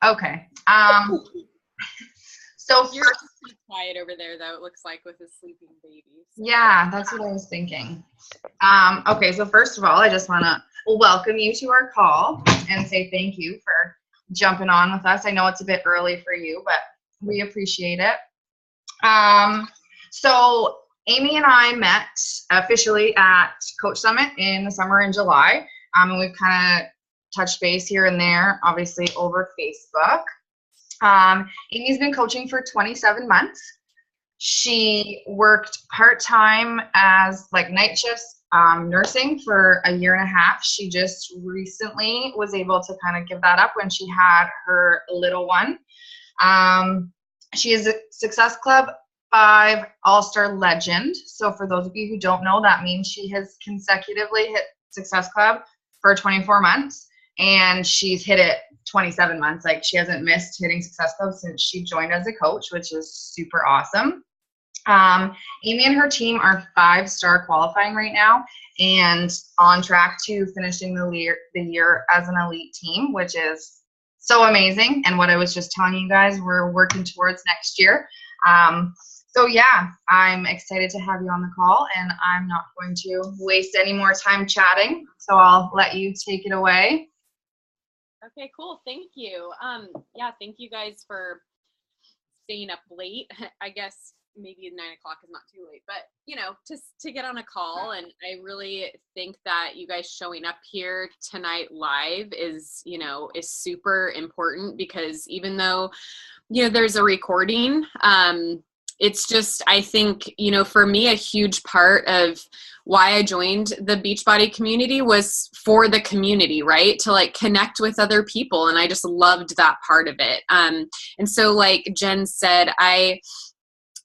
Okay. So You're pretty quiet over there, though, it looks like, with a sleeping baby. So. yeah, that's what I was thinking. Okay, so first of all, I just want to welcome you to our call and say thank you for jumping on with us. I know it's a bit early for you, but we appreciate it. So Amy and I met officially at Coach Summit in the summer in July, and we've kind of touched base here and there, obviously over Facebook. Amy's been coaching for 27 months. She worked part-time as like night shifts, nursing for a year and a half. She just recently was able to kind of give that up when she had her little one. She is a Success Club 5 All-Star Legend. So for those of you who don't know, that means she has consecutively hit Success Club for 24 months. And she's hit it 27 months. Like, she hasn't missed hitting Success Club since she joined as a coach, which is super awesome. Amy and her team are 5-star qualifying right now and on track to finishing the year as an elite team, which is so amazing. And what I was just telling you guys, we're working towards next year. So yeah, I'm excited to have you on the call, and I'm not going to waste any more time chatting. So I'll let you take it away. Okay, cool. Thank you. Yeah, thank you guys for staying up late. I guess maybe 9 o'clock is not too late, but you know, to get on a call. And I really think that you guys showing up here tonight live is, you know, is super important, because even though, you know, there's a recording, it's just, I think, you know, for me, a huge part of why I joined the Beachbody community was for the community, right? To like connect with other people. And I just loved that part of it. And so like Jen said, I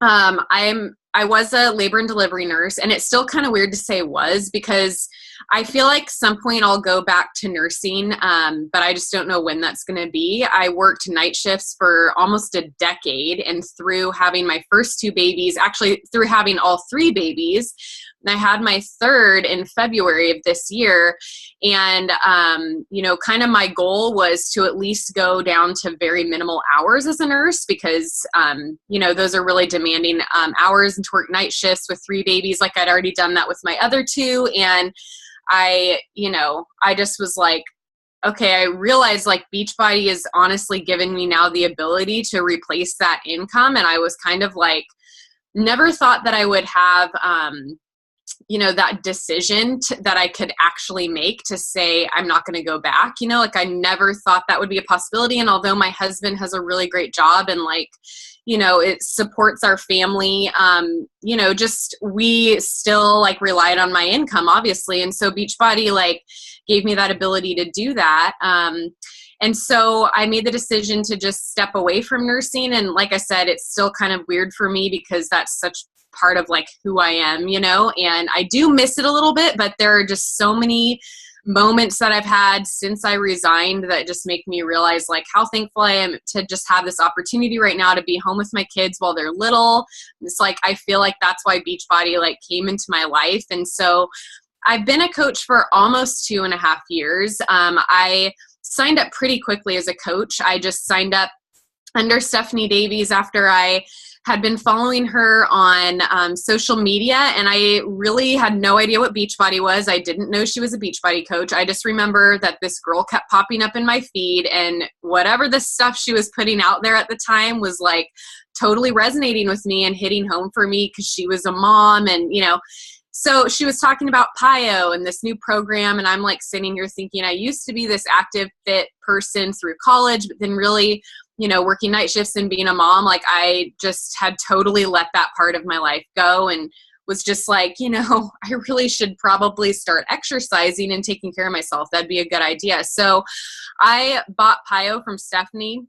was a labor and delivery nurse, and it's still kind of weird to say was, because I feel like some point I'll go back to nursing, but I just don't know when that's going to be. I worked night shifts for almost a decade, and through having my first 2 babies, actually through having all 3 babies, and I had my 3rd in February of this year. And, you know, kind of my goal was to at least go down to very minimal hours as a nurse, because, you know, those are really demanding hours, and to work night shifts with 3 babies. Like, I'd already done that with my other 2. And I just was like, okay, I realized like Beachbody is honestly giving me now the ability to replace that income. And I was kind of like, never thought that I would have, you know, that decision that I could actually make to say, I'm not going to go back, you know, like I never thought that would be a possibility. And although my husband has a really great job and like, you know, it supports our family, you know, just, we still like relied on my income, obviously. And so Beachbody like gave me that ability to do that. And so I made the decision to just step away from nursing. And like I said, it's still kind of weird for me, because that's such part of like who I am, you know, and I do miss it a little bit, but there are just so many moments that I've had since I resigned that just make me realize like how thankful I am to just have this opportunity right now to be home with my kids while they're little. It's like, I feel like that's why Beachbody like came into my life. And so I've been a coach for almost 2.5 years. I signed up pretty quickly as a coach. I just signed up under Stephanie Davies after I had been following her on social media, and I really had no idea what Beachbody was. I didn't know she was a Beachbody coach. I just remember that this girl kept popping up in my feed, and whatever the stuff she was putting out there at the time was like totally resonating with me and hitting home for me, because she was a mom. And, you know, so she was talking about PIO and this new program, and I'm like sitting here thinking, I used to be this active, fit person through college, but then really, you know, working night shifts and being a mom, like I just had totally let that part of my life go, and was just like, you know, I really should probably start exercising and taking care of myself. That'd be a good idea. So I bought PIO from Stephanie.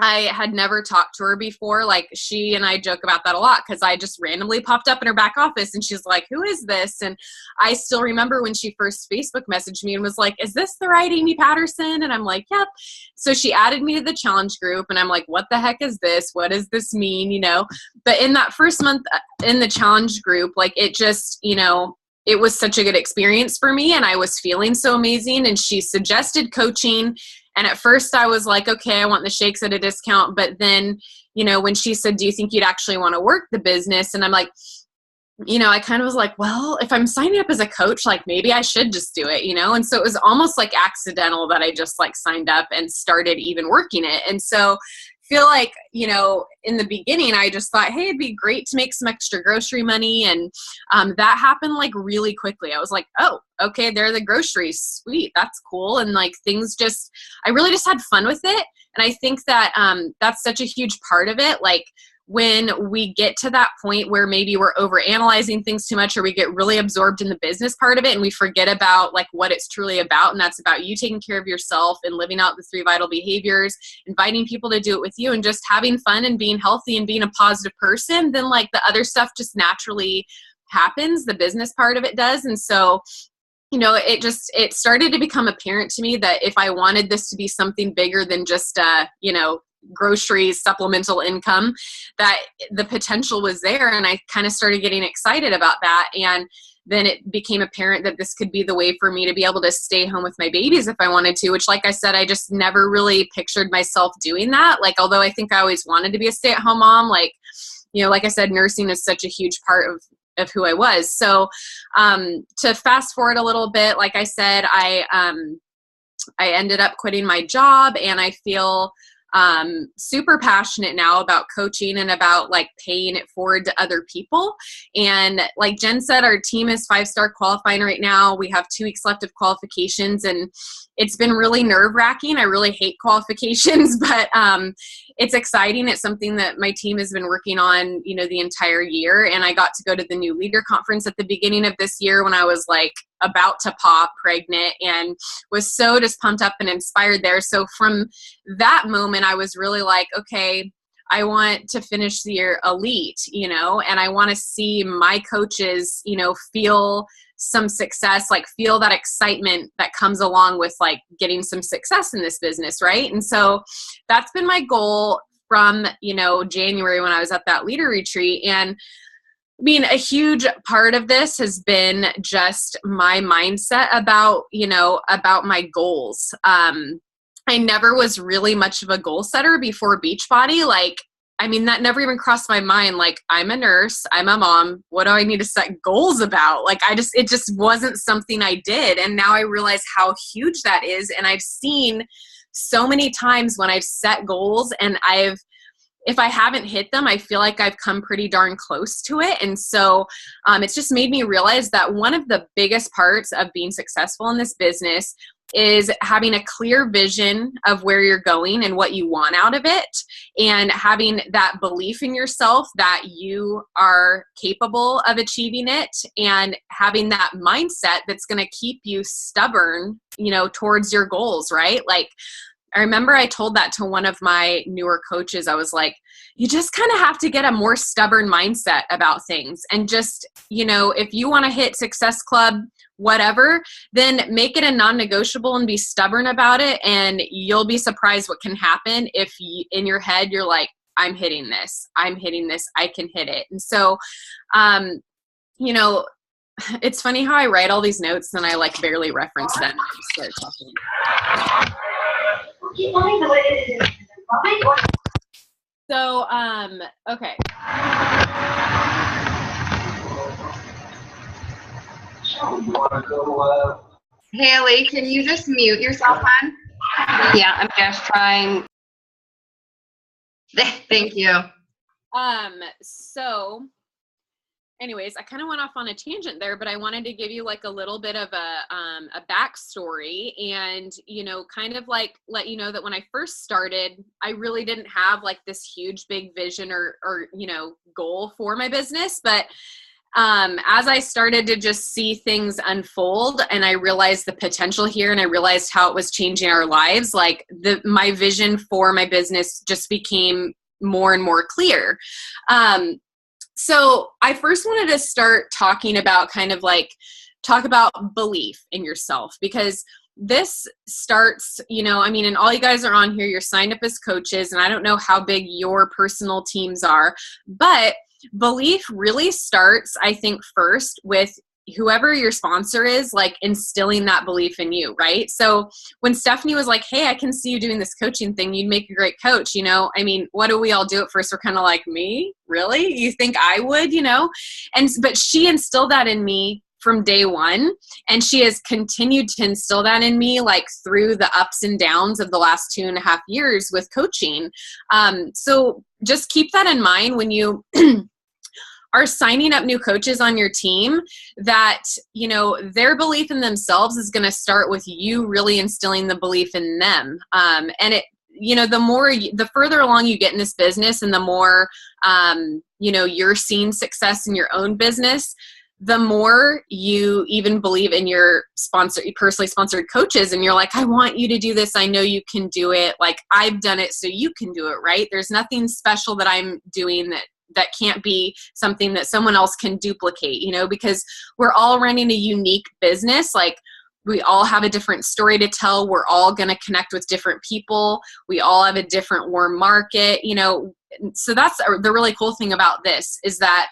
I had never talked to her before. Like, she and I joke about that a lot, because I just randomly popped up in her back office and she's like, who is this? And I still remember when she first Facebook messaged me and was like, is this the right Amy Patterson? And I'm like, yep. So she added me to the challenge group, and I'm like, what the heck is this? What does this mean? You know, but in that first month in the challenge group, like, it just, you know, it was such a good experience for me, and I was feeling so amazing. And she suggested coaching. And at first I was like, okay, I want the shakes at a discount. But then, you know, when she said, do you think you'd actually want to work the business? And I'm like, you know, I kind of was like, well, if I'm signing up as a coach, like maybe I should just do it, you know? And so it was almost like accidental that I just like signed up and started even working it. And so feel like, you know, in the beginning, I just thought, hey, it'd be great to make some extra grocery money. And that happened like really quickly. I was like, oh, okay, there are the groceries. Sweet. That's cool. And like things just, I really just had fun with it. And I think that that's such a huge part of it. Like, when we get to that point where maybe we're overanalyzing things too much, or we get really absorbed in the business part of it and we forget about like what it's truly about. And that's about you taking care of yourself and living out the 3 vital behaviors, inviting people to do it with you, and just having fun and being healthy and being a positive person. Then like the other stuff just naturally happens. The business part of it does. And so, you know, it started to become apparent to me that if I wanted this to be something bigger than just, you know, groceries, supplemental income, that the potential was there. And I kind of started getting excited about that. And then it became apparent that this could be the way for me to be able to stay home with my babies if I wanted to, which, like I said, I just never really pictured myself doing that. Like, although I think I always wanted to be a stay-at-home mom, like, you know, like I said, nursing is such a huge part of who I was. So to fast forward a little bit, like I said, I ended up quitting my job, and I feel super passionate now about coaching and about like paying it forward to other people. And like Jen said, our team is 5-star qualifying right now. We have 2 weeks left of qualifications, and it's been really nerve-wracking. I really hate qualifications, but it's exciting. It's something that my team has been working on, you know, the entire year. And I got to go to the new leader conference at the beginning of this year when I was like about to pop pregnant, and was so just pumped up and inspired there. So from that moment, I was really like, okay, I want to finish the year elite, you know, and I want to see my coaches, you know, feel some success, like feel that excitement that comes along with like getting some success in this business. Right. And so that's been my goal from, you know, January when I was at that leader retreat. And I mean, a huge part of this has been just my mindset about, you know, about my goals. I never was really much of a goal setter before Beachbody. Like, I mean, that never even crossed my mind. Like, I'm a nurse, I'm a mom. What do I need to set goals about? Like, it just wasn't something I did. And now I realize how huge that is. And I've seen so many times when I've set goals and if I haven't hit them, I feel like I've come pretty darn close to it. And so it's just made me realize that one of the biggest parts of being successful in this business is having a clear vision of where you're going and what you want out of it, and having that belief in yourself that you are capable of achieving it, and having that mindset that's going to keep you stubborn, you know, towards your goals, right? Like, I remember I told that to one of my newer coaches. I was like, you just kind of have to get a more stubborn mindset about things. And just, you know, if you want to hit Success Club, whatever, then make it a non-negotiable and be stubborn about it. And you'll be surprised what can happen if in your head, you're like, I'm hitting this, I can hit it. And so, you know, it's funny how I write all these notes and I like barely reference them. I just start talking. So, okay. Haley, can you just mute yourself, hon? Yeah, I'm just trying. Thank you. So anyways, I kind of went off on a tangent there, but I wanted to give you like a little bit of a backstory, and, you know, kind of like let you know that when I first started, I really didn't have like this huge, big vision or, you know, goal for my business. But as I started to just see things unfold and I realized the potential here and I realized how it was changing our lives, like my vision for my business just became more and more clear. So I first wanted to start talking about talk about belief in yourself, because this starts, you know, I mean, and all you guys are on here, you're signed up as coaches, and I don't know how big your personal teams are, but belief really starts, I think, first with whoever your sponsor is, like instilling that belief in you, right? So when Stephanie was like, hey, I can see you doing this coaching thing, you'd make a great coach, you know? I mean, what do we all do at first? We're kind of like, me? Really? You think I would, you know? But she instilled that in me from day one. And she has continued to instill that in me, like through the ups and downs of the last 2.5 years with coaching. So just keep that in mind when you are signing up new coaches on your team, that, you know, their belief in themselves is going to start with you really instilling the belief in them. And it, you know, the further along you get in this business and the more, you know, you're seeing success in your own business, the more you even believe in your personally sponsored coaches. And you're like, I want you to do this. I know you can do it. Like, I've done it, so you can do it, right? There's nothing special that I'm doing that can't be something that someone else can duplicate, you know, because we're all running a unique business. Like, we all have a different story to tell. We're all going to connect with different people. We all have a different warm market, you know. So that's the really cool thing about this, is that,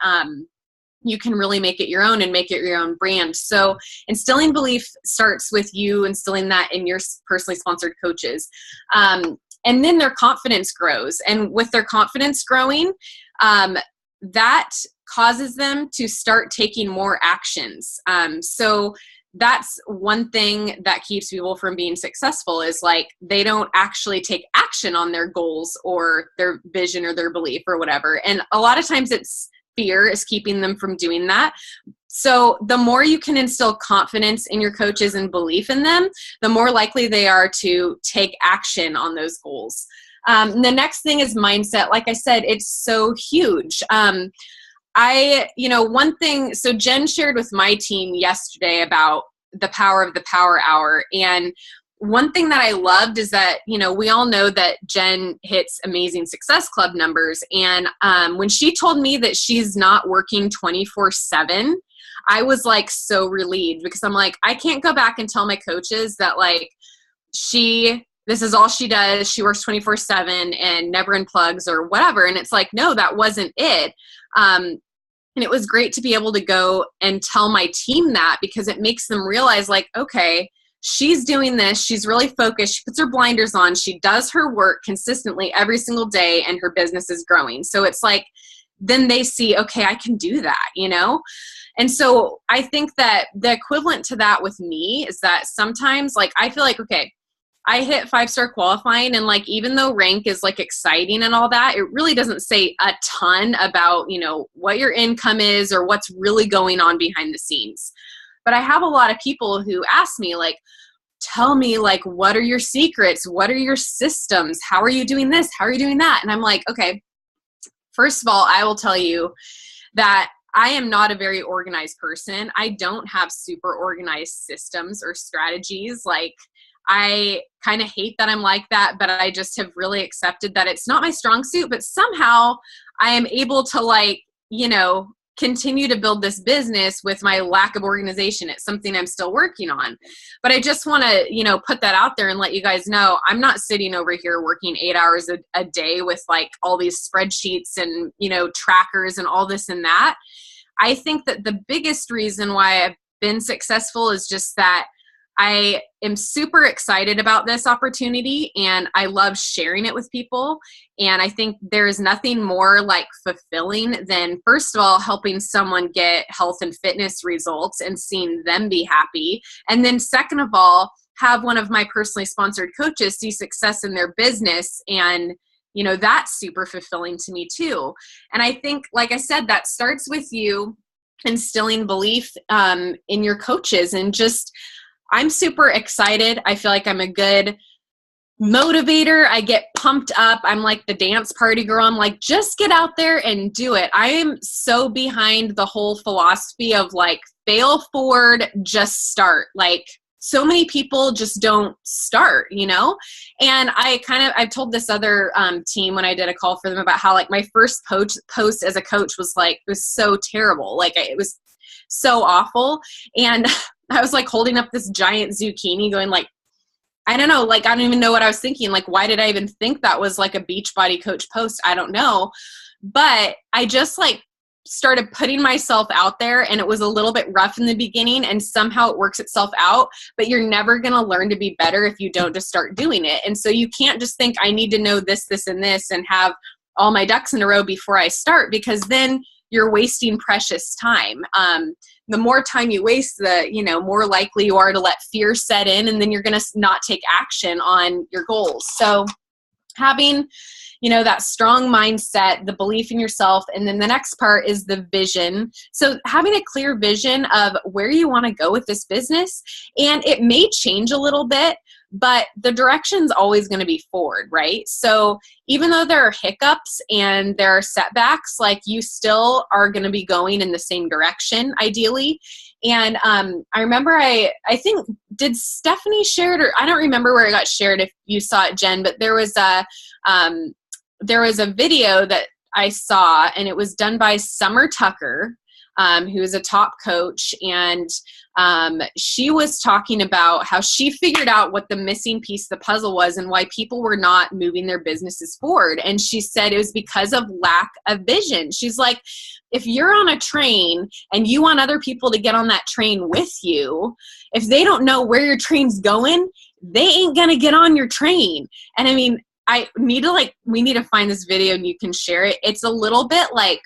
you can really make it your own and make it your own brand. So instilling belief starts with you instilling that in your personally sponsored coaches. And then their confidence grows. And with their confidence growing, that causes them to start taking more actions. So that's one thing that keeps people from being successful, is like, they don't actually take action on their goals or their vision or their belief or whatever. And a lot of times it's fear is keeping them from doing that. So the more you can instill confidence in your coaches and belief in them, the more likely they are to take action on those goals. The next thing is mindset. Like I said, it's so huge. One thing, so Jen shared with my team yesterday about the power of the power hour. And one thing that I loved is that, you know, we all know that Jen hits amazing Success Club numbers. And when she told me that she's not working 24/7, I was like so relieved, because I'm like, I can't go back and tell my coaches that like this is all she does. She works 24/7 and never unplugs or whatever. And it's like, no, that wasn't it. And it was great to be able to go and tell my team that, because it makes them realize like, okay, she's doing this. She's really focused. She puts her blinders on. She does her work consistently every single day, and her business is growing. So it's like, then they see, okay, I can do that, you know? And so I think that the equivalent to that with me is that sometimes, like, I feel like, okay, I hit 5-star qualifying, and like, even though rank is like exciting and all that, it really doesn't say a ton about, you know, what your income is or what's really going on behind the scenes. But I have a lot of people who ask me like, tell me, like, what are your secrets? What are your systems? How are you doing this? How are you doing that? And I'm like, okay, first of all, I will tell you that I am not a very organized person. I don't have super organized systems or strategies. Like, I kind of hate that I'm like that, but I just have really accepted that it's not my strong suit, but somehow I am able to, like, you know, continue to build this business with my lack of organization. It's something I'm still working on. But I just want to, you know, put that out there and let you guys know I'm not sitting over here working 8 hours a day with like all these spreadsheets and, you know, trackers and all this and that. I think that the biggest reason why I've been successful is just that I am super excited about this opportunity, and I love sharing it with people. And I think there is nothing more like fulfilling than, first of all, helping someone get health and fitness results and seeing them be happy. And then second of all, have one of my personally sponsored coaches see success in their business. And, you know, that's super fulfilling to me too. And I think, like I said, that starts with you instilling belief in your coaches. And just, I'm super excited. I feel like I'm a good motivator. I get pumped up. I'm like the dance party girl. I'm like, just get out there and do it. I am so behind the whole philosophy of like, fail forward, just start. Like, so many people just don't start, you know? And I told this other team when I did a call for them about how like my first post as a coach was like, it was so terrible. Like, it was so awful. And I was like holding up this giant zucchini going like, I don't know, like, I don't even know what I was thinking. Like, why did I even think that was like a Beachbody coach post? I don't know. But I just like started putting myself out there, and it was a little bit rough in the beginning, and somehow it works itself out, but you're never going to learn to be better if you don't just start doing it. And so you can't just think I need to know this, this, and this, and have all my ducks in a row before I start, because then you're wasting precious time. The more time you waste, the, more likely you are to let fear set in, and then you're going to not take action on your goals. So having that strong mindset, the belief in yourself. And then the next part is the vision. So having a clear vision of where you want to go with this business, and it may change a little bit, but the direction's always going to be forward, right? So even though there are hiccups and there are setbacks, like, you still are going to be going in the same direction, ideally. And I remember, I think, did Stephanie share it, or I don't remember where it got shared, if you saw it, Jen, but there was a video that I saw, and it was done by Summer Tucker, who is a top coach. And she was talking about how she figured out what the missing piece of the puzzle was and why people were not moving their businesses forward. And she said it was because of lack of vision. She's like, if you're on a train and you want other people to get on that train with you, if they don't know where your train's going, they ain't going to get on your train. And I mean, we need to find this video and you can share it. It's a little bit like,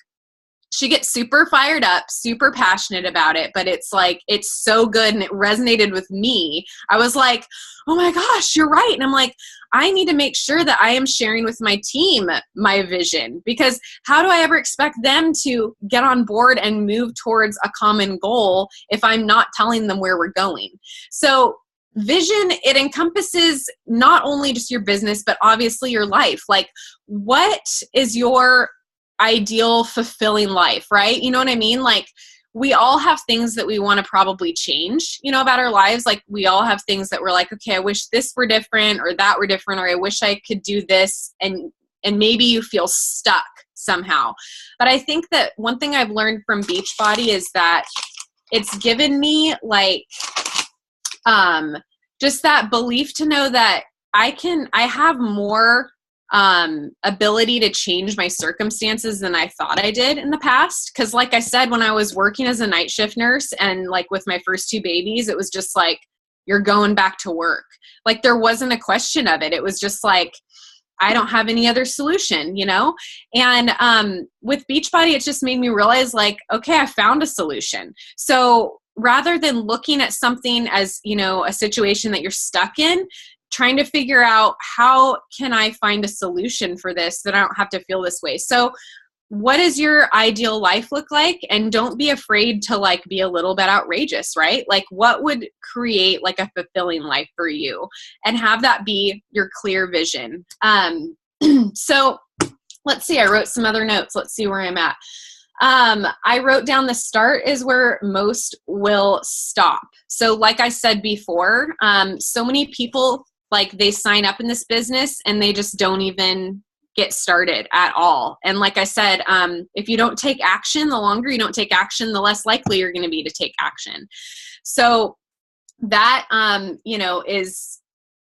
she gets super fired up, super passionate about it, but it's like, it's so good and it resonated with me. I was like, oh my gosh, you're right. And I'm like, I need to make sure that I am sharing with my team my vision, because how do I ever expect them to get on board and move towards a common goal if I'm not telling them where we're going? So vision, it encompasses not only just your business, but obviously your life. Like, what is your ideal fulfilling life, right? You know what I mean? Like, we all have things that we want to probably change, about our lives. Like, we all have things that we're like, okay, I wish this were different, or that were different, or I wish I could do this. And maybe you feel stuck somehow. But I think that one thing I've learned from Beachbody is that it's given me like, just that belief to know that I have more ability to change my circumstances than I thought I did in the past. Cause like I said, when I was working as a night shift nurse and like with my first 2 babies, it was just like, you're going back to work. Like, there wasn't a question of it. It was just like, I don't have any other solution, And with Beachbody, it just made me realize like, okay, I found a solution. So rather than looking at something as, a situation that you're stuck in, trying to figure out, how can I find a solution for this that I don't have to feel this way? So what does your ideal life look like? And don't be afraid to like be a little bit outrageous, right? Like, what would create like a fulfilling life for you, and have that be your clear vision. So let's see, I wrote some other notes. Let's see where I'm at. I wrote down the start is where most will stop. So like I said before, so many people, like, they sign up in this business and they just don't even get started at all. And like I said, if you don't take action, the longer you don't take action, the less likely you're going to be to take action. So that,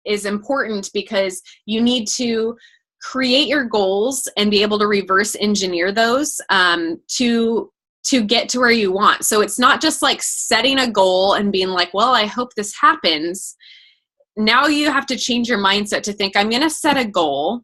is important, because you need to create your goals and be able to reverse engineer those to get to where you want. So it's not just like setting a goal and being like, well, I hope this happens. Now you have to change your mindset to think, I'm going to set a goal.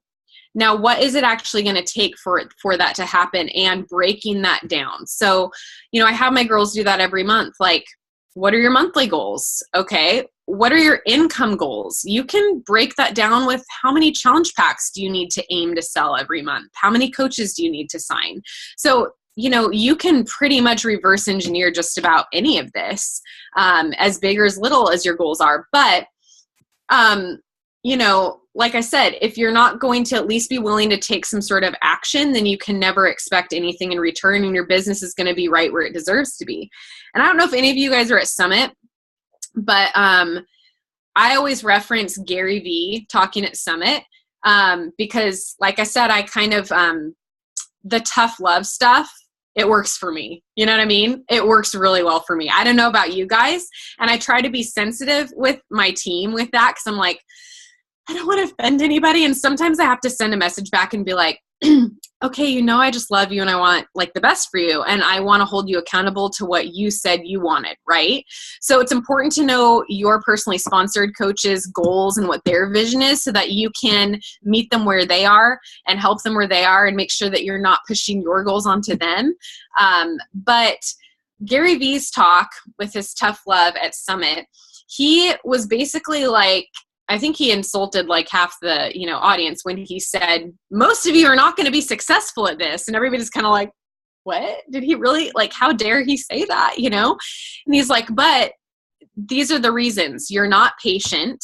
Now, what is it actually going to take for that to happen, and breaking that down? So, I have my girls do that every month. Like, what are your monthly goals? Okay. What are your income goals? You can break that down with, how many challenge packs do you need to aim to sell every month? How many coaches do you need to sign? So, you can pretty much reverse engineer just about any of this, as big or as little as your goals are. But, like I said, if you're not going to at least be willing to take some sort of action, then you can never expect anything in return, and your business is going to be right where it deserves to be. And I don't know if any of you guys are at Summit, but I always reference Gary Vee talking at Summit, because like I said, I kind of, the tough love stuff, it works for me. You know what I mean? It works really well for me. I don't know about you guys. And I try to be sensitive with my team with that, because I'm like, I don't want to offend anybody. And sometimes I have to send a message back and be like, okay, you know, I just love you and I want like the best for you. And I want to hold you accountable to what you said you wanted, right? So it's important to know your personally sponsored coach's goals and what their vision is so that you can meet them where they are and help them where they are and make sure that you're not pushing your goals onto them. But Gary Vee's talk with his tough love at Summit, he was basically like, I think he insulted like half the, audience when he said, most of you are not going to be successful at this. And everybody's kind of like, what? Did he really, like, how dare he say that, And he's like, but these are the reasons. You're not patient.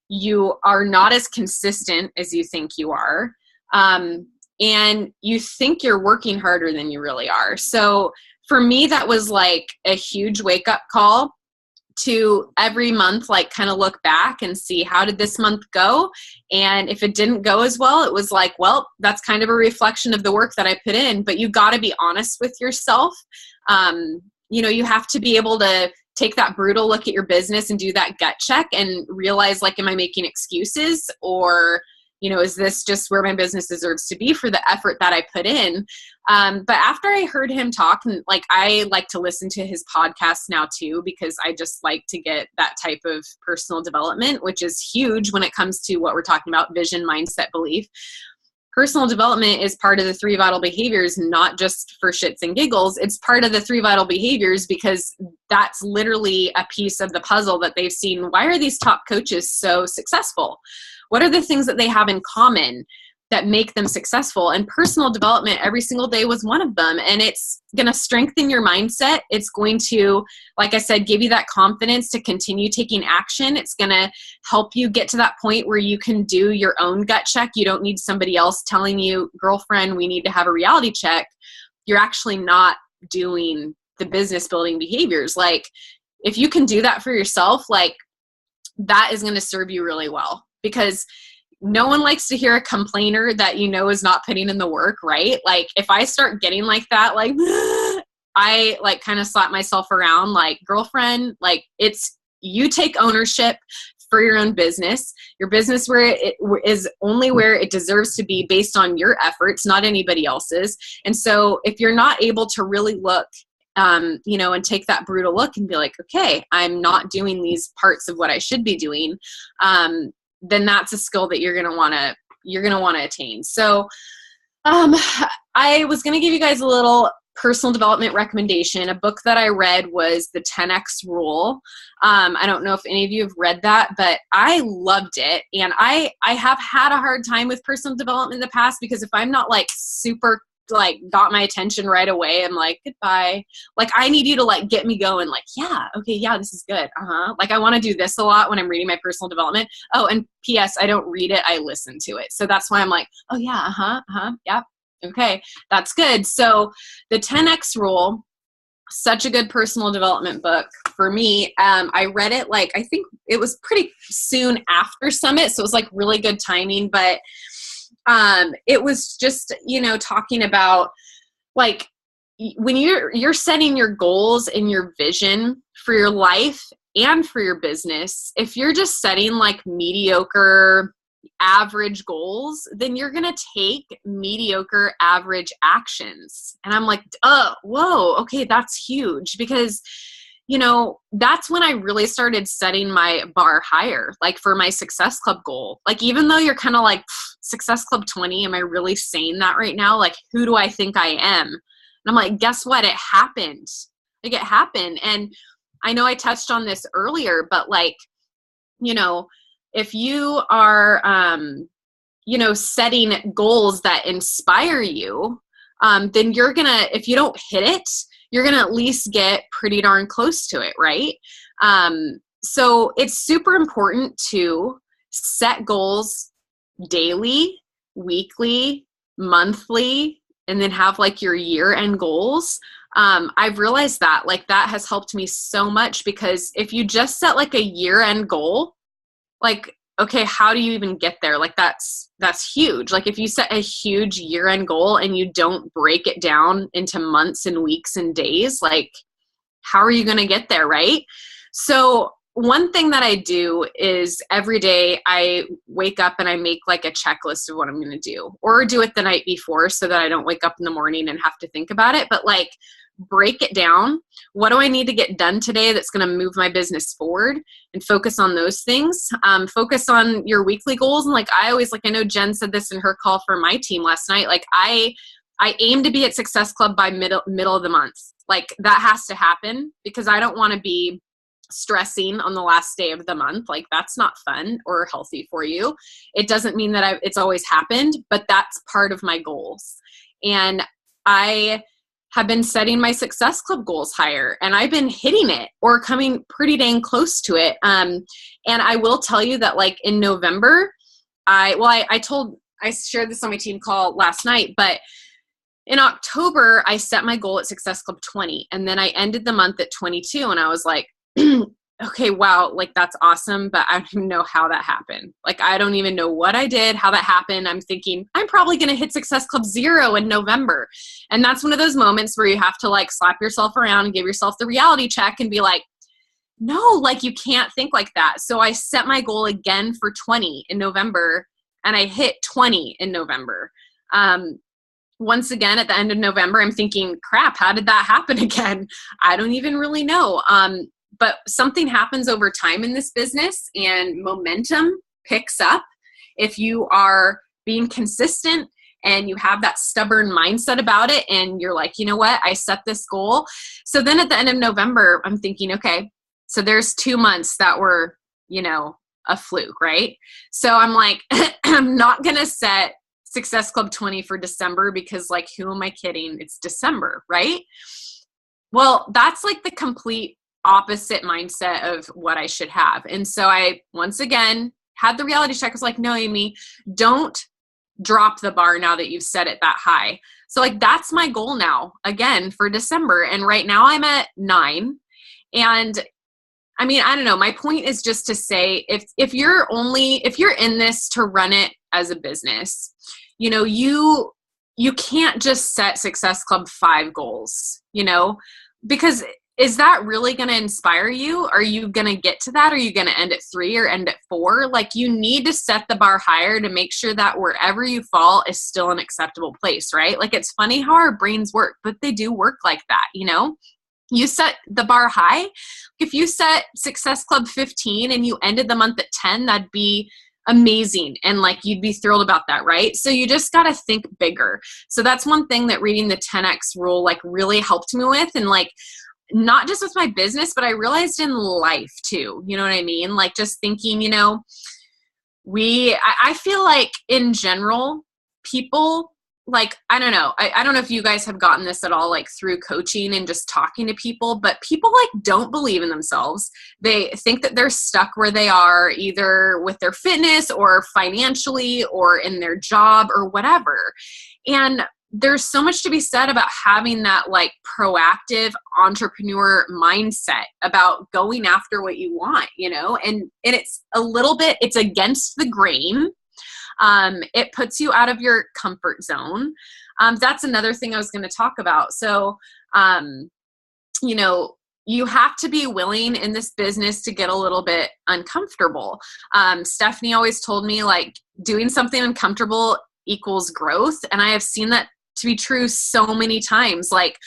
You are not as consistent as you think you are. And you think you're working harder than you really are. So for me, that was like a huge wake up call to every month, like kind of look back and see how did this month go? And if it didn't go as well, it was like, well, that's kind of a reflection of the work that I put in, but you got to be honest with yourself. You have to be able to take that brutal look at your business and do that gut check and realize, like, am I making excuses, or is this just where my business deserves to be for the effort that I put in? But after I heard him talk, and like, I like to listen to his podcast now too, because I just like to get that type of personal development, which is huge when it comes to what we're talking about, vision, mindset, belief. Personal development is part of the 3 vital behaviors, not just for shits and giggles. It's part of the 3 vital behaviors because that's literally a piece of the puzzle that they've seen. Why are these top coaches so successful? What are the things that they have in common that make them successful? And personal development every single day was one of them. And it's going to strengthen your mindset. It's going to, like I said, give you that confidence to continue taking action. It's going to help you get to that point where you can do your own gut check. You don't need somebody else telling you, girlfriend, we need to have a reality check. You're actually not doing the business building behaviors. Like, if you can do that for yourself, like, that is going to serve you really well. Because no one likes to hear a complainer that is not putting in the work, right? Like, if I start getting like that, like, I like kind of slap myself around, like, girlfriend, like, it's, you take ownership for your own business. Your business where it is only where it deserves to be based on your efforts, not anybody else's. And so if you're not able to really look and take that brutal look and be like, okay, I'm not doing these parts of what I should be doing, then that's a skill that you're going to want to attain. So, I was going to give you guys a little personal development recommendation. A book that I read was The 10X Rule. I don't know if any of you have read that, but I loved it. And I have had a hard time with personal development in the past, because if I'm not like super like got my attention right away, I'm like, goodbye. Like, I need you to like get me going, like, yeah, okay, yeah, this is good. Like, I want to do this a lot when I'm reading my personal development. Oh, and PS, I don't read it, I listen to it. So that's why I'm like, oh yeah, yeah, okay, that's good. So the 10X Rule, such a good personal development book for me. I read it, like, I think it was pretty soon after Summit, so it was like really good timing, but it was just, talking about, like, when you're setting your goals and your vision for your life and for your business, if you're just setting like mediocre, average goals, then you're going to take mediocre, average actions. And I'm like, oh, whoa, okay, that's huge, because that's when I really started setting my bar higher, like for my Success Club goal. Like, even though you're kind of like, Success Club 20, am I really saying that right now? Like, who do I think I am? And I'm like, guess what? It happened. Like, it happened. And I know I touched on this earlier, but like, if you are, setting goals that inspire you, then you're gonna, if you don't hit it, you're going to at least get pretty darn close to it, right? So it's super important to set goals daily, weekly, monthly, and then have like your year-end goals. I've realized that like that has helped me so much, because if you just set like a year-end goal, like, okay, how do you even get there? Like, that's huge. Like, if you set a huge year-end goal and you don't break it down into months and weeks and days, like, how are you going to get there, right? So one thing that I do is every day I wake up and I make like a checklist of what I'm going to do, or do it the night before so that I don't wake up in the morning and have to think about it. But like, break it down. What do I need to get done today that's going to move my business forward, and focus on those things. Focus on your weekly goals. And like, I always, like, I know Jen said this in her call for my team last night. Like, I aim to be at Success Club by middle of the month. Like, that has to happen, because I don't want to be stressing on the last day of the month. Like, that's not fun or healthy for you. It doesn't mean that it's always happened, but that's part of my goals. And I have been setting my Success Club goals higher, and I've been hitting it or coming pretty dang close to it. And I will tell you that, like, in November, I shared this on my team call last night, but in October, I set my goal at Success Club 20, and then I ended the month at 22, and I was like, okay, wow, like, that's awesome, but I don't even know how that happened. Like, I don't even know what I did, how that happened. I'm thinking I'm probably going to hit Success Club 0 in November. And that's one of those moments where you have to, like, slap yourself around and give yourself the reality check and be like, no, like, you can't think like that. So I set my goal again for 20 in November, and I hit 20 in November. Once again, at the end of November, I'm thinking, crap, how did that happen again? I don't even really know. But something happens over time in this business, and momentum picks up if you are being consistent and you have that stubborn mindset about it, and you're like, you know what, I set this goal. So then at the end of November, I'm thinking, okay, so there's 2 months that were, you know, a fluke, right? So I'm like, I'm not going to set Success Club 20 for December, because, like, who am I kidding? It's December, right? Well, that's like the complete opposite mindset of what I should have. And so I, once again, had the reality check. I was like, no, Amy, don't drop the bar now that you've set it that high. So, like, that's my goal now, again, for December. And right now I'm at 9. And I mean, I don't know. My point is just to say, if you're in this to run it as a business, you know, you can't just set Success Club 5 goals, you know, because is that really going to inspire you? Are you going to get to that? Are you going to end at 3 or end at 4? Like, you need to set the bar higher to make sure that wherever you fall is still an acceptable place, right? Like, it's funny how our brains work, but they do work like that, you know? You set the bar high. If you set Success Club 15 and you ended the month at 10, that'd be amazing. And, like, you'd be thrilled about that, right? So you just got to think bigger. So that's one thing that reading the 10X rule, like, really helped me with. And, like, not just with my business, but I realized in life too, you know what I mean? Like, just thinking, you know, I feel like in general, people, like, I don't know. I don't know if you guys have gotten this at all, like, through coaching and just talking to people, but people, like, don't believe in themselves. They think that they're stuck where they are, either with their fitness or financially or in their job or whatever. And there's so much to be said about having that, like, proactive entrepreneur mindset about going after what you want, you know, and it's a little bit, it's against the grain. It puts you out of your comfort zone. That's another thing I was going to talk about. So, you know, you have to be willing in this business to get a little bit uncomfortable. Stephanie always told me, like, doing something uncomfortable equals growth. And I have seen that to be true so many times. Like,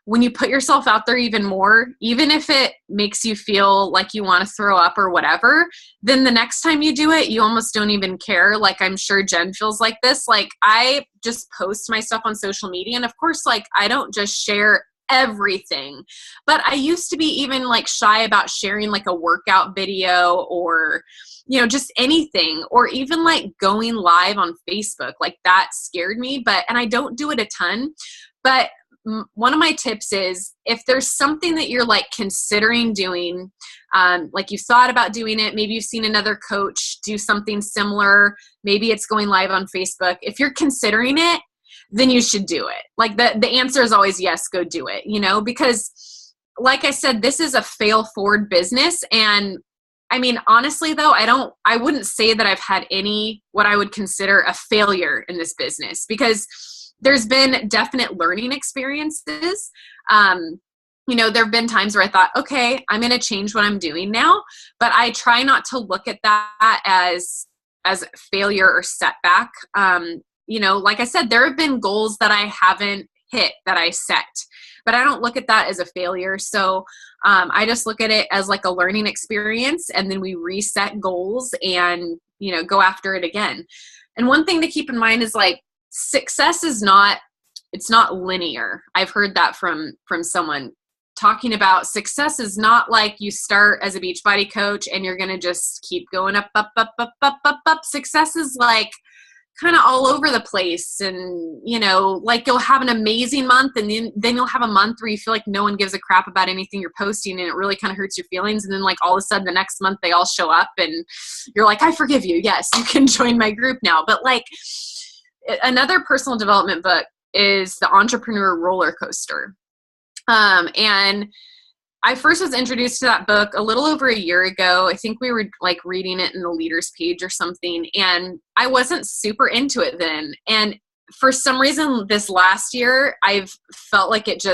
when you put yourself out there even more, even if it makes you feel like you want to throw up or whatever, then the next time you do it, you almost don't even care. Like, I'm sure Jen feels like this. Like, I just post my stuff on social media. And of course, like, I don't just share everything, but I used to be even, like, shy about sharing, like, a workout video or, you know, just anything, or even, like, going live on Facebook. Like, that scared me, and I don't do it a ton. But one of my tips is, if there's something that you're, like, considering doing, like, you've thought about doing it, maybe you've seen another coach do something similar, maybe it's going live on Facebook. If you're considering it, then you should do it. Like, the answer is always yes, go do it, you know, because, like I said, this is a fail forward business. And I mean, honestly though, I wouldn't say that I've had any, what I would consider a failure in this business, because there's been definite learning experiences. you know, there've been times where I thought, okay, I'm going to change what I'm doing now, but I try not to look at that as failure or setback. You know, like I said, there have been goals that I haven't hit that I set, but I don't look at that as a failure. So I just look at it as like a learning experience, and then we reset goals and, you know, go after it again. And one thing to keep in mind is like success is not, it's not linear. I've heard that from someone talking about success is not like you start as a Beachbody coach and you're going to just keep going up, up, up, up, up, up, up. Success is like kind of all over the place. And, you know, like you'll have an amazing month, and then you'll have a month where you feel like no one gives a crap about anything you're posting, and it really kind of hurts your feelings. And then like all of a sudden the next month they all show up and you're like, I forgive you. Yes, you can join my group now. But like another personal development book is The Entrepreneur Roller Coaster. And I first was introduced to that book a little over a year ago. I think we were like reading it in the leaders page or something, and I wasn't super into it then. And for some reason this last year, I've felt like it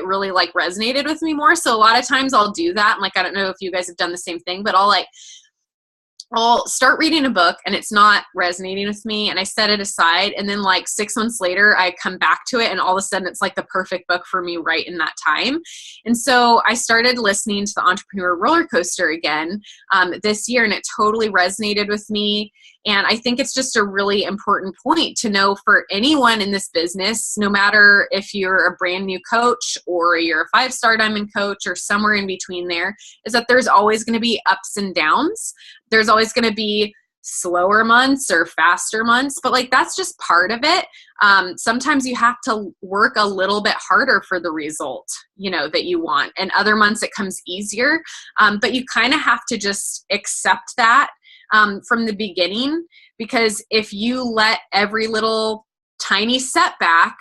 really like resonated with me more. So a lot of times I'll do that. And like, I don't know if you guys have done the same thing, but I'll start reading a book and it's not resonating with me, and I set it aside, and then like 6 months later I come back to it and all of a sudden it's like the perfect book for me right in that time. And so I started listening to The Entrepreneur Roller Coaster again this year, and it totally resonated with me. And I think it's just a really important point to know for anyone in this business, no matter if you're a brand new coach or you're a 5-star diamond coach or somewhere in between there, is that there's always going to be ups and downs. There's always going to be slower months or faster months, but like that's just part of it. Sometimes you have to work a little bit harder for the result, you know, that you want, and other months it comes easier. But you kind of have to just accept that from the beginning, because if you let every little tiny setback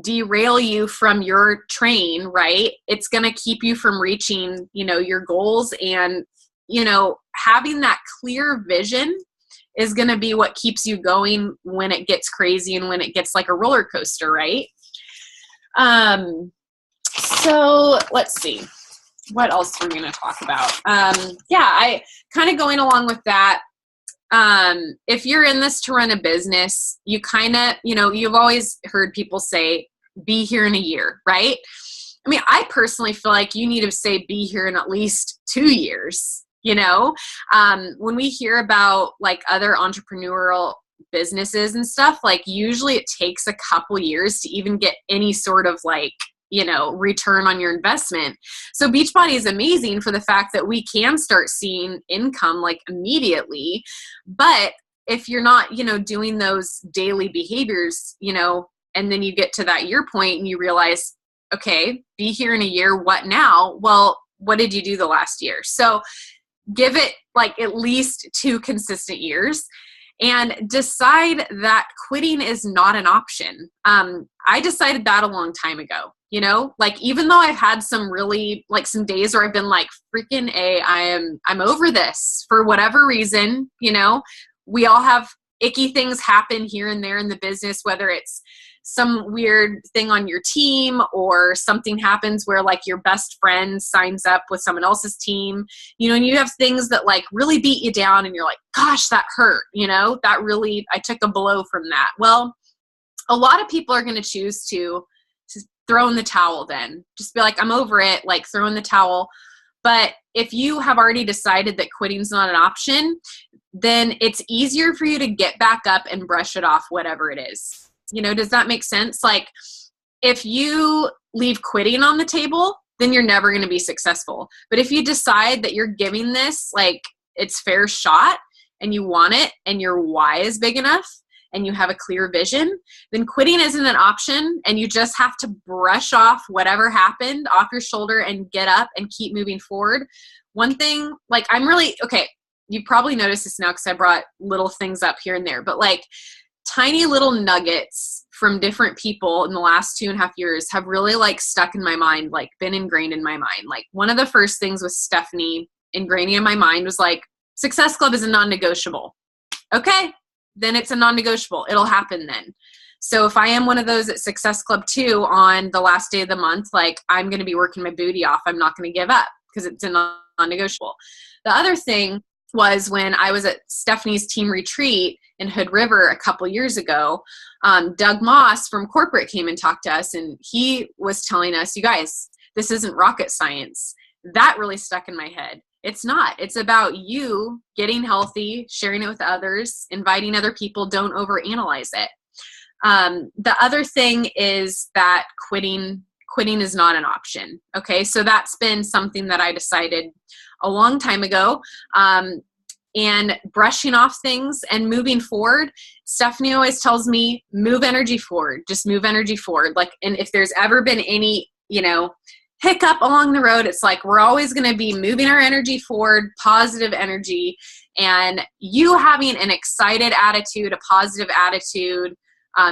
derail you from your train, right, it's going to keep you from reaching, you know, your goals. And, you know, having that clear vision is going to be what keeps you going when it gets crazy and when it gets like a roller coaster, right? So let's see. What else we're going to talk about? I kind of going along with that. If you're in this to run a business, you kind of, you know, you've always heard people say, be here in a year, right? I mean, I personally feel like you need to say be here in at least 2 years. You know, when we hear about like other entrepreneurial businesses and stuff, like usually it takes a couple years to even get any sort of like, you know, return on your investment. So Beachbody is amazing for the fact that we can start seeing income like immediately. But if you're not, you know, doing those daily behaviors, you know, and then you get to that year point and you realize, okay, be here in a year, what now? Well, what did you do the last year? So give it like at least 2 consistent years and decide that quitting is not an option. I decided that a long time ago, you know, like even though I've had some really like some days where I've been like freaking I'm over this for whatever reason, you know, we all have icky things happen here and there in the business, whether it's some weird thing on your team or something happens where like your best friend signs up with someone else's team, you know, and you have things that like really beat you down and you're like, gosh, that hurt, you know, that really, I took a blow from that. Well, a lot of people are going to choose to throw in the towel then. Just be like, I'm over it, like throw in the towel. But if you have already decided that quitting's not an option, then it's easier for you to get back up and brush it off, whatever it is. You know, does that make sense? Like if you leave quitting on the table, then you're never going to be successful. But if you decide that you're giving this like its fair shot and you want it and your why is big enough and you have a clear vision, then quitting isn't an option, and you just have to brush off whatever happened off your shoulder and get up and keep moving forward. One thing, like you probably noticed this now because I brought little things up here and there, but like tiny little nuggets from different people in the last 2.5 years have really like stuck in my mind, like been ingrained in my mind. Like one of the first things with Stephanie ingraining in my mind was like, Success Club is a non-negotiable. Okay, then it's a non-negotiable. It'll happen then. So if I am one of those at Success Club 2 on the last day of the month, like I'm going to be working my booty off. I'm not going to give up because it's a non-negotiable. The other thing was when I was at Stephanie's team retreat in Hood River a couple years ago, Doug Moss from corporate came and talked to us, and he was telling us, you guys, this isn't rocket science. That really stuck in my head. It's not. It's about you getting healthy, sharing it with others, inviting other people. Don't overanalyze it. The other thing is that quitting is not an option. Okay. So that's been something that I decided a long time ago. And brushing off things and moving forward. Stephanie always tells me, move energy forward, just move energy forward. Like, and if there's ever been any, hiccup along the road, it's like, we're always going to be moving our energy forward, positive energy, and you having an excited attitude, a positive attitude,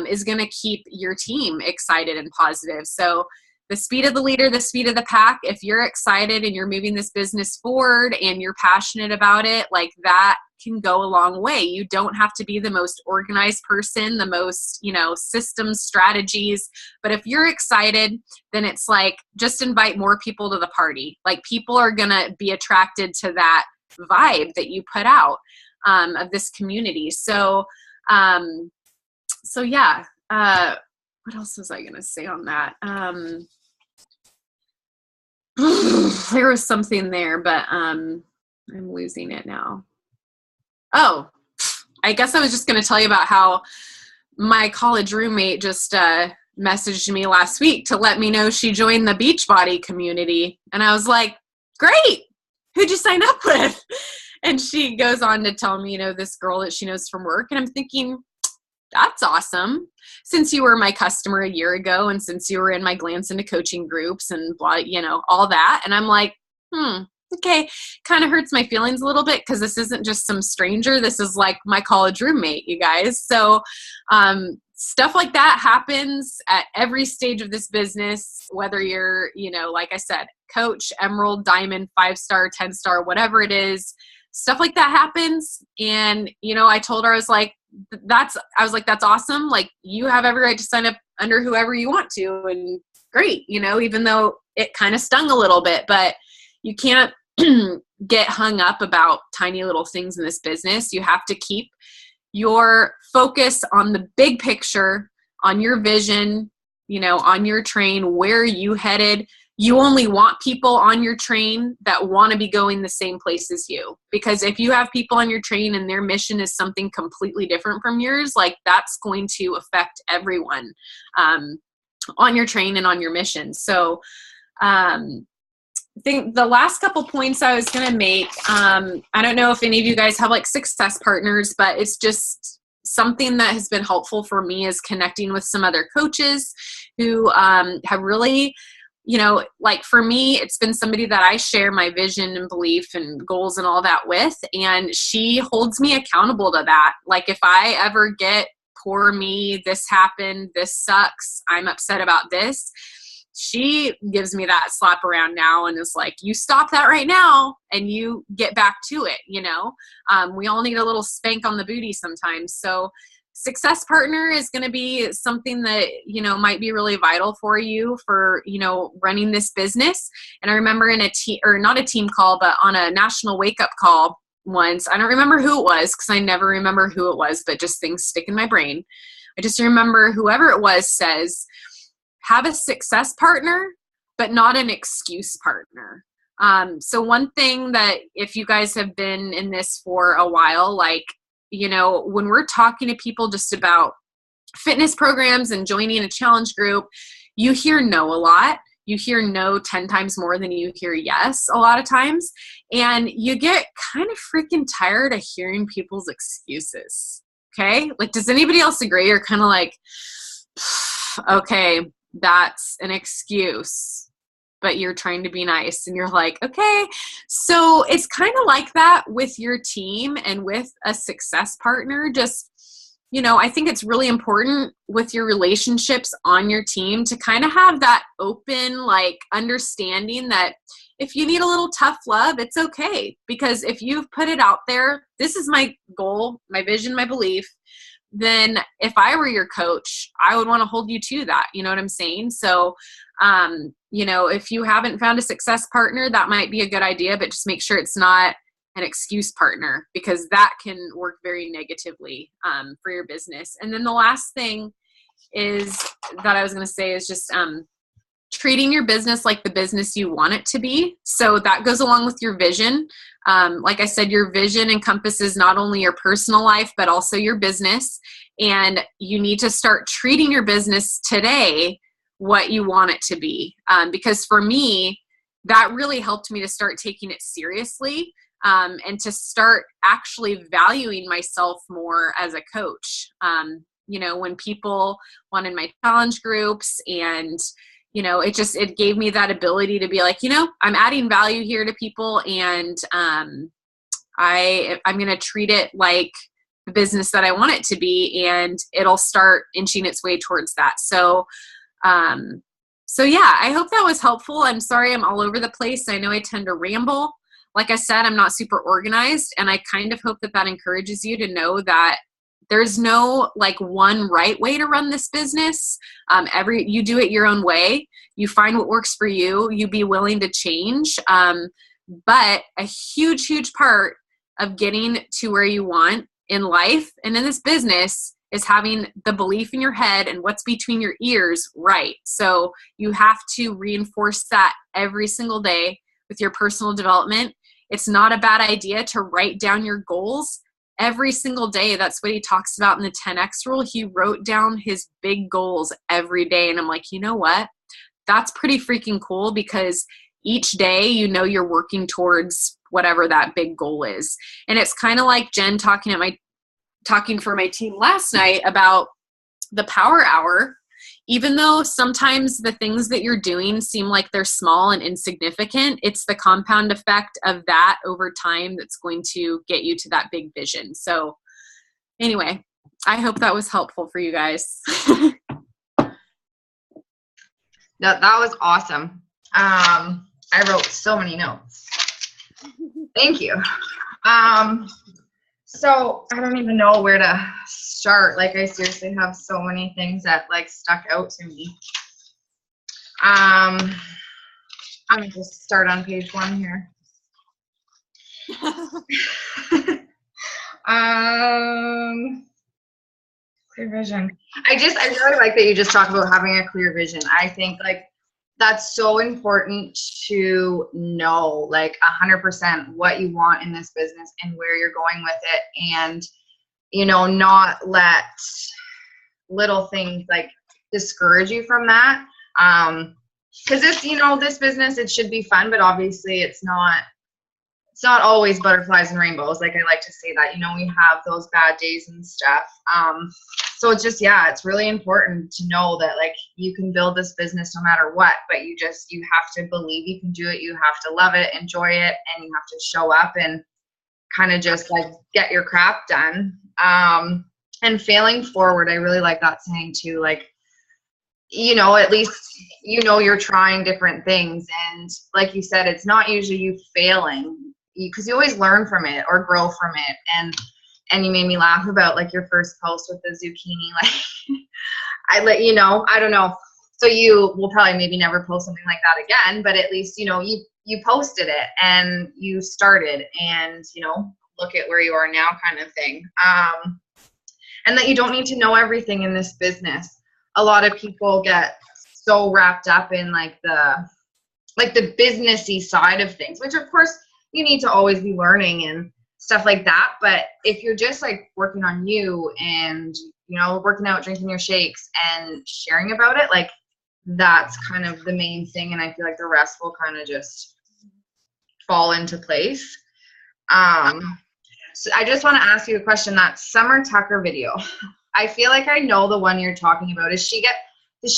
is going to keep your team excited and positive. So the speed of the leader, the speed of the pack, if you're excited and you're moving this business forward and you're passionate about it, like that can go a long way. You don't have to be the most organized person, the most, systems, strategies. But if you're excited, then it's like, just invite more people to the party. Like people are going to be attracted to that vibe that you put out, of this community. So yeah. What else was I going to say on that? There was something there, but I'm losing it now. Oh, I guess I was just going to tell you about how my college roommate just messaged me last week to let me know she joined the Beachbody community. And I was like, great. Who'd you sign up with? And she goes on to tell me, this girl that she knows from work. And I'm thinking, that's awesome. Since you were my customer a year ago, and since you were in my Glance into Coaching groups and blah, all that. And I'm like, okay, kind of hurts my feelings a little bit because this isn't just some stranger. This is like my college roommate, you guys. So stuff like that happens at every stage of this business, whether you're, like I said, coach, emerald, diamond, 5-star, 10-star, whatever it is. Stuff like that happens. And, I told her, I was like, that's awesome. Like you have every right to sign up under whoever you want to. And great, even though it kind of stung a little bit, but you can't get hung up about tiny little things in this business. You have to keep your focus on the big picture, on your vision, on your train, where you headed. You only want people on your train that want to be going the same place as you. Because if you have people on your train and their mission is something completely different from yours, like that's going to affect everyone on your train and on your mission. So I think the last couple points I was going to make, I don't know if any of you guys have like success partners, but it's just something that has been helpful for me is connecting with some other coaches who have really, like for me, it's been somebody that I share my vision and belief and goals and all that with, and she holds me accountable to that. Like if I ever get poor me, this happened, this sucks, I'm upset about this, she gives me that slap around now and is like, you stop that right now and you get back to it. We all need a little spank on the booty sometimes. So success partner is going to be something that, might be really vital for you for, running this business. And I remember in a team, or not a team call, but on a national wake up call once, I don't remember who it was because I never remember who it was, but just things stick in my brain. I just remember whoever it was says, have a success partner, but not an excuse partner. So one thing that if you guys have been in this for a while, like, when we're talking to people just about fitness programs and joining a challenge group, you hear no a lot. You hear no 10 times more than you hear yes a lot of times. And you get kind of freaking tired of hearing people's excuses. Okay? Like, does anybody else agree? You're kind of like, okay, that's an excuse, but you're trying to be nice. And you're like, okay. So it's kind of like that with your team and with a success partner. Just, I think it's really important with your relationships on your team to kind of have that open, like understanding that if you need a little tough love, it's okay. Because if you've put it out there, this is my goal, my vision, my belief. then if I were your coach, I would want to hold you to that. You know what I'm saying? So, you know, if you haven't found a success partner, that might be a good idea, but just make sure it's not an excuse partner, because that can work very negatively for your business. And then the last thing is that I was going to say is just treating your business like the business you want it to be. So that goes along with your vision. Like I said, your vision encompasses not only your personal life, but also your business. And you need to start treating your business today what you want it to be. Because for me, that really helped me to start taking it seriously, and to start actually valuing myself more as a coach. You know, when people wanted my challenge groups, and you know, it gave me that ability to be like, you know, I'm adding value here to people, and I'm going to treat it like the business that I want it to be, and it'll start inching its way towards that. So yeah, I hope that was helpful. I'm sorry I'm all over the place. I know I tend to ramble. Like I said, I'm not super organized, and I kind of hope that encourages you to know that there's no like one right way to run this business. You do it your own way. You find what works for you. You be willing to change. But a huge, huge part of getting to where you want in life and in this business is having the belief in your head and what's between your ears right. So you have to reinforce that every single day with your personal development. It's not a bad idea to write down your goals every single day. That's what he talks about in the 10X rule. He wrote down his big goals every day. And I'm like, you know what? That's pretty freaking cool, because each day, you know, you're working towards whatever that big goal is. And it's kind of like Jen talking for my team last night about the power hour. Even though sometimes the things that you're doing seem like they're small and insignificant, it's the compound effect of that over time that's going to get you to that big vision. So anyway, I hope that was helpful for you guys. That was awesome. I wrote so many notes. Thank you. So I don't even know where to start. Like, I seriously have so many things that like stuck out to me. I'm gonna just start on page 1 here. Clear vision. I really like that you just talk about having a clear vision. I think like that's so important to know, like 100% what you want in this business and where you're going with it, and you know, not let little things like discourage you from that. Because this, you know, this business, it should be fun, but obviously it's not always butterflies and rainbows. Like, I like to say that, you know, we have those bad days and stuff. So it's just, yeah, it's really important to know that like you can build this business no matter what, but you have to believe you can do it. You have to love it, enjoy it, and you have to show up and kind of just like get your crap done. And failing forward, I really like that saying too. Like, you know, at least, you know, you're trying different things. And like you said, it's not usually you failing, because you always learn from it or grow from it. And you made me laugh about like your first post with the zucchini. Like, I don't know. So you will probably maybe never post something like that again, but at least, you know, you posted it and you started, and, you know, look at where you are now, kind of thing. And that you don't need to know everything in this business. A lot of people get so wrapped up in like the businessy side of things, which of course you need to always be learning and stuff like that. But if you're just like working on you and, you know, working out, drinking your shakes and sharing about it, like that's kind of the main thing. And I feel like the rest will kind of just fall into place. So I just want to ask you a question. That Summer Tucker video, I feel like I know the one you're talking about. Does she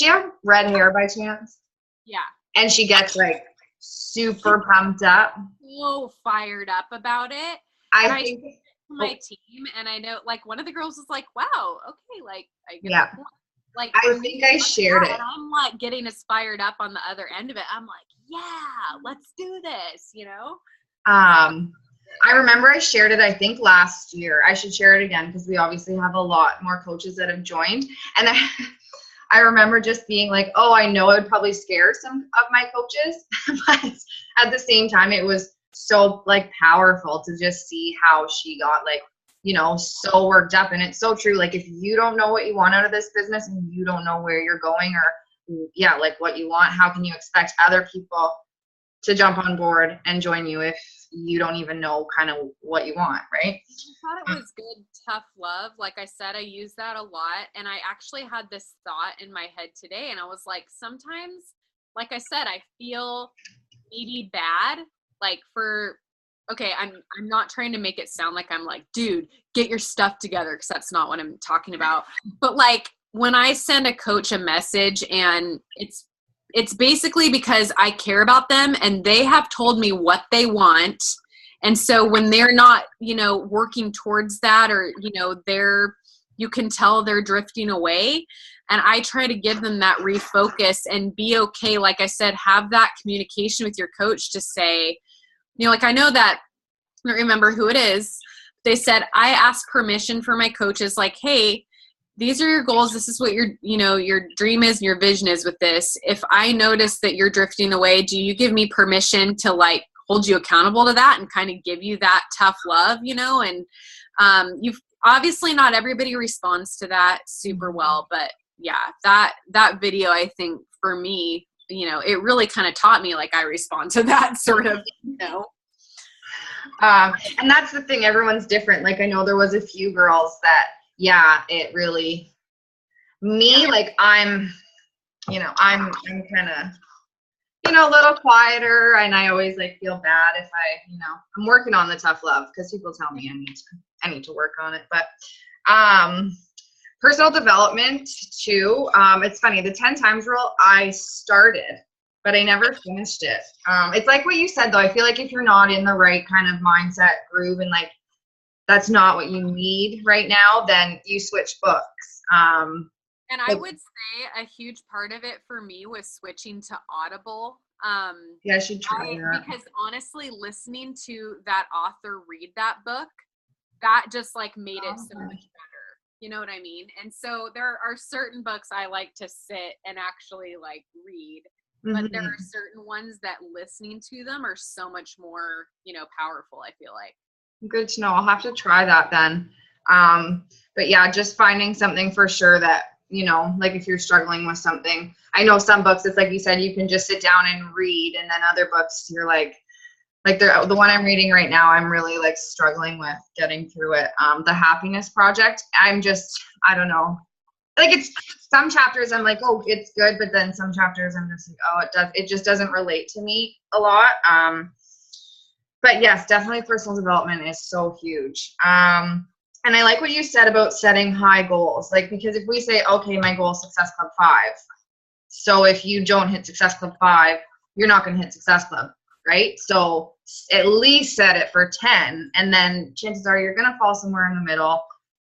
have red hair by chance? Yeah. And she gets like super pumped up. So fired up about it. I think my team, and I know like one of the girls was like, wow, okay, like I get yeah. the point. Like I think I shared it. And I'm like getting as fired up on the other end of it. I'm like, yeah, let's do this, you know? I remember I shared it, I think last year. I should share it again because we obviously have a lot more coaches that have joined. And I remember just being like, oh, I know it would probably scare some of my coaches, but at the same time, it was so like powerful to just see how she got like, you know, so worked up. And it's so true. Like if you don't know what you want out of this business and you don't know where you're going or yeah, like what you want, how can you expect other people to jump on board and join you if you don't even know kind of what you want, right? I thought it was good, tough love. Like I said, I use that a lot. And I actually had this thought in my head today. And I was like, sometimes, like I said, I feel maybe bad. Like okay, I'm not trying to make it sound like I'm like, dude, get your stuff together, because that's not what I'm talking about. But like when I send a coach a message and it's basically because I care about them and they have told me what they want. And so when they're not, you know, working towards that, or, you know, you can tell they're drifting away. And I try to give them that refocus and be okay. Like I said, have that communication with your coach to say, you know, like I know that, I don't remember who it is. They said, I ask permission for my coaches, like, hey, these are your goals. This is what your dream is and your vision is with this. If I notice that you're drifting away, do you give me permission to like hold you accountable to that and kind of give you that tough love, you know? And you've obviously not everybody responds to that super well, but yeah, that video, I think for me, you know, it really kind of taught me like I respond to that sort of, you know. And that's the thing, everyone's different. Like I know there was a few girls that, yeah, it really, like I'm kind of, you know, a little quieter, and I always like feel bad if I'm working on the tough love because people tell me I need to work on it. But personal development too. It's funny, the 10 times rule I started, but I never finished it. It's like what you said though. I feel like if you're not in the right kind of mindset groove and like that's not what you need right now, then you switch books. And I would say a huge part of it for me was switching to Audible. Yeah, I should try that. Because honestly, listening to that author read that book, that just like made it so much better. You know what I mean? And so there are certain books I like to sit and actually like read, but there are certain ones that listening to them are so much more, you know, powerful, I feel like. Good to know. I'll have to try that then. But yeah, just finding something for sure that, you know, like if you're struggling with something, I know some books, it's like you said, you can just sit down and read, and then other books you're like the one I'm reading right now, I'm really like struggling with getting through it. The Happiness Project. I don't know. Like it's some chapters I'm like, oh, it's good. But then some chapters I'm just like, oh, it just doesn't relate to me a lot. But yes, definitely personal development is so huge. And I like what you said about setting high goals. Like, because if we say, okay, my goal is Success Club 5. So if you don't hit Success Club 5, you're not going to hit Success Club, right? So at least set it for 10. And then chances are you're going to fall somewhere in the middle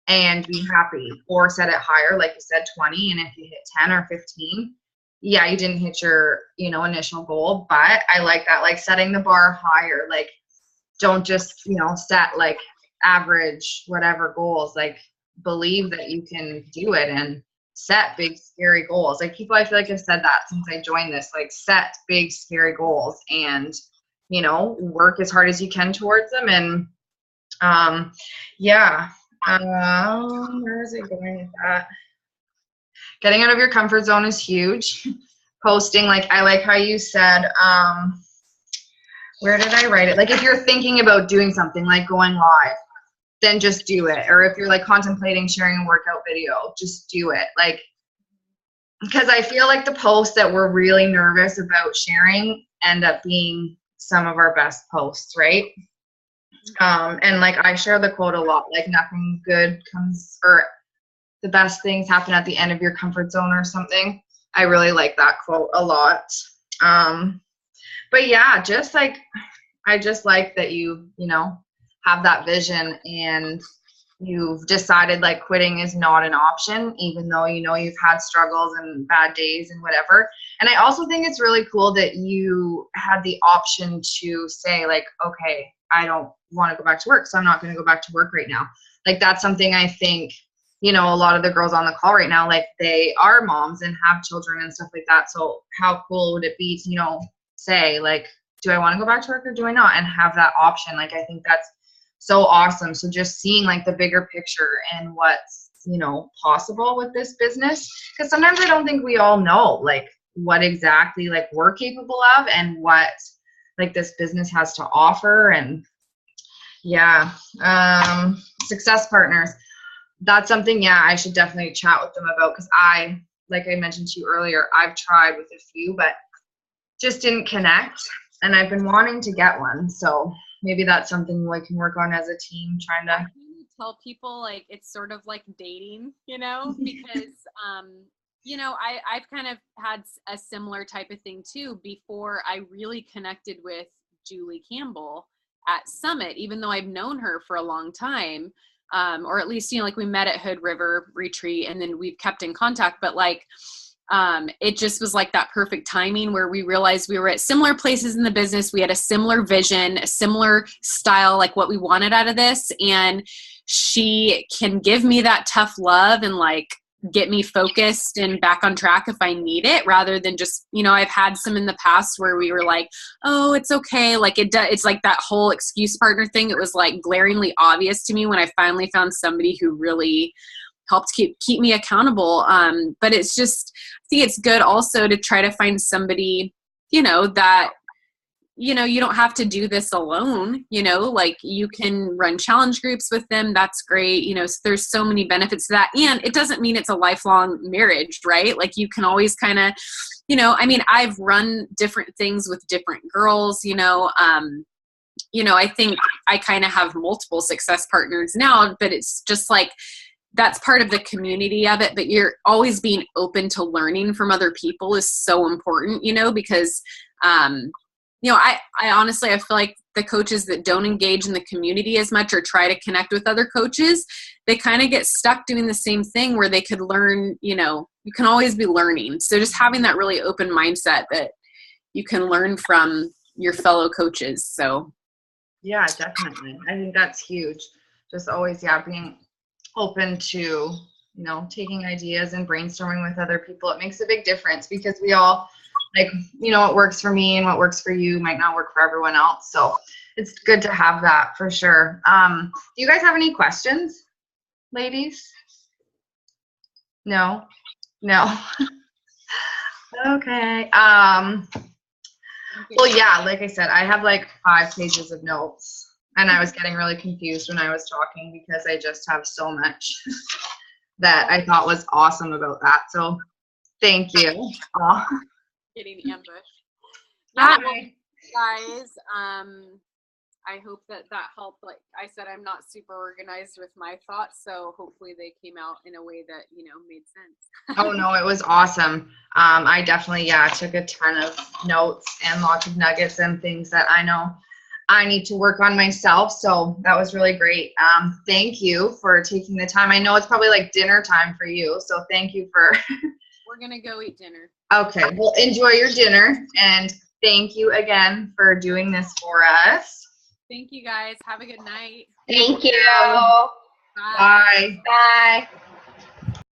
and be happy. Or set it higher, like you said, 20. And if you hit 10 or 15, yeah, you didn't hit your, initial goal. But I like that, like setting the bar higher. Like, don't just, set like average whatever goals. Like, believe that you can do it and set big scary goals. Like, people, I feel like have said that since I joined this, like, set big scary goals and work as hard as you can towards them. And where is it going with that? Getting out of your comfort zone is huge. Posting, like, I like how you said, where did I write it? Like, if you're thinking about doing something like going live, then just do it. Or if you're like contemplating sharing a workout video, just do it. Like, because I feel like the posts that we're really nervous about sharing end up being some of our best posts, right? And like, I share the quote a lot, like, nothing good comes, or the best things happen at the end of your comfort zone or something. I really like that quote a lot. But yeah, just like, I just like that you have that vision and you've decided like quitting is not an option, even though, you've had struggles and bad days and whatever. And I also think it's really cool that you had the option to say like, okay, I don't want to go back to work, so I'm not going to go back to work right now. Like, that's something I think, you know, a lot of the girls on the call right now, like, they are moms and have children and stuff like that. So how cool would it be to, you know, say, like, do I want to go back to work or do I not? And have that option. Like, I think that's so awesome. So just seeing like the bigger picture and what's, you know, possible with this business. Because sometimes I don't think we all know like what exactly like we're capable of and what like this business has to offer. And yeah, success partners. That's something, yeah, I should definitely chat with them about, because like I mentioned to you earlier, I've tried with a few, but just didn't connect. And I've been wanting to get one. So maybe that's something we can work on as a team, trying to tell people like it's sort of like dating, you know, because you know, I've kind of had a similar type of thing too before I really connected with Julie Campbell at Summit, even though I've known her for a long time. Or at least, you know, like we met at Hood River retreat and then we've kept in contact, but like it just was like that perfect timing where we realized we were at similar places in the business. We had a similar vision, a similar style, like what we wanted out of this. And she can give me that tough love and like get me focused and back on track if I need it, rather than just, you know, I've had some in the past where we were like, oh, it's okay. Like it's like that whole excuse partner thing. It was like glaringly obvious to me when I finally found somebody who really helped keep me accountable. But it's just, I think it's good also to try to find somebody, you know, that, you know, you don't have to do this alone, you know, like you can run challenge groups with them. That's great. You know, so there's so many benefits to that. And it doesn't mean it's a lifelong marriage, right? Like you can always kind of, you know, I mean, I've run different things with different girls, you know, I think I kind of have multiple success partners now, but it's just like, that's part of the community of it, but you're always being open to learning from other people is so important, you know, because, you know, I honestly, I feel like the coaches that don't engage in the community as much or try to connect with other coaches, they kind of get stuck doing the same thing where they could learn, you know, you can always be learning. So just having that really open mindset that you can learn from your fellow coaches. So. Yeah, definitely. I think that's huge. Just always, yeah, being open to, you know, taking ideas and brainstorming with other people. It makes a big difference because we all, like, you know, what works for me and what works for you might not work for everyone else. So it's good to have that for sure. Do you guys have any questions, ladies? No? Okay. Well, yeah, like I said, I have like 5 pages of notes. And I was getting really confused when I was talking because I just have so much that I thought was awesome about that. So thank you. Getting ambushed. Yeah, well, guys, I hope that helped. Like I said, I'm not super organized with my thoughts, so hopefully they came out in a way that, you know, made sense. Oh, no, it was awesome. I definitely, took a ton of notes and lots of nuggets and things that I know I need to work on myself. So that was really great. Thank you for taking the time. I know it's probably like dinner time for you. So thank you for. We're going to go eat dinner. Okay. Well, enjoy your dinner. And thank you again for doing this for us. Thank you guys. Have a good night. Thank you. Bye. Bye.